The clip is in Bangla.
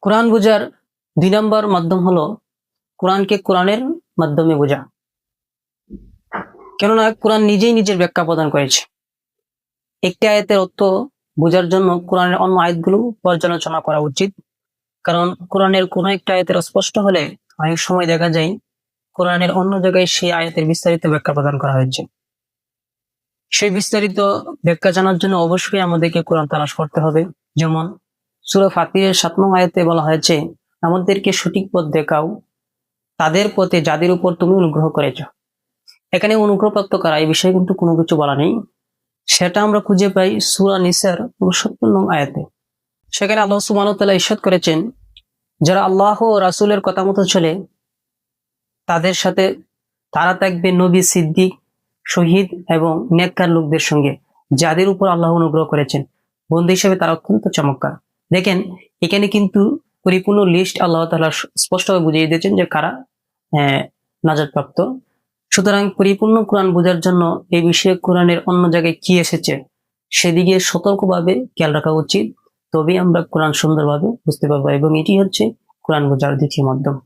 কোরআন বোঝার 2 নম্বর মাধ্যম হলো কোরআনকে কোরআনের মাধ্যমে বোঝা। কেননা কোরআন নিজেই নিজের ব্যাখ্যা প্রদান করেছে। একটি আয়াতের অর্থ বোঝার জন্য কোরআনের অন্য আয়াতগুলো পর্যালোচনা করা উচিত। কারণ কোরআনের কোনো একটা আয়াতের স্পষ্ট হলে অনেক সময় দেখা যায় কোরআনের অন্য জায়গায় সেই আয়াতের বিস্তারিত ব্যাখ্যা প্রদান করা হয়েছে। সেই বিস্তারিত ব্যাখ্যা জানার জন্য অবশ্যই আমাদেরকে কোরআন তালাশ করতে হবে। যেমন সূরা ফাতিরের 7 নং আয়াতে বলা হয়েছে, আমাদেরকে সঠিক পথ দেখাও তাদের পথে যাদের উপর তুমি অনুগ্রহ করেছ। এখানে অনুগ্রহপ্রাপ্ত কারা এই বিষয়ে কিন্তু কোনো কিছু বলা নেই। সেটা আমরা খুঁজে পাই সূরা নিসার 69 নং আয়াতে। সেখানে আল্লাহ সুবহানাহু ওয়া তাআলা ইরশাদ করেছেন, যারা আল্লাহ ও রাসূলের কথা মতো চলে তাদের সাথে তারা থাকবে নবী, সিদ্দিক, শহীদ এবং নেককার লোকদের সঙ্গে, যাদের উপর আল্লাহ অনুগ্রহ করেছেন। বন্ধু হিসেবে তারা অত্যন্ত চমৎকার। দেখেন এখানে কিন্তু পরিপূর্ণ লিস্ট আল্লাহ তাআলা স্পষ্টভাবে বুঝিয়ে দিয়েছেন যে কারা নাজাতপ্রাপ্ত। সুতরাং পরিপূর্ণ কোরআন বোঝার জন্য এই বিষয়ে কোরআনের অন্য জায়গায় কি এসেছে সেদিকে সতর্কভাবে খেয়াল রাখা উচিত। তবেই আমরা কোরআন সুন্দরভাবে বুঝতে পারবো, এবং এটি হচ্ছে কোরআন বোঝার দ্বিতীয় মাধ্যম।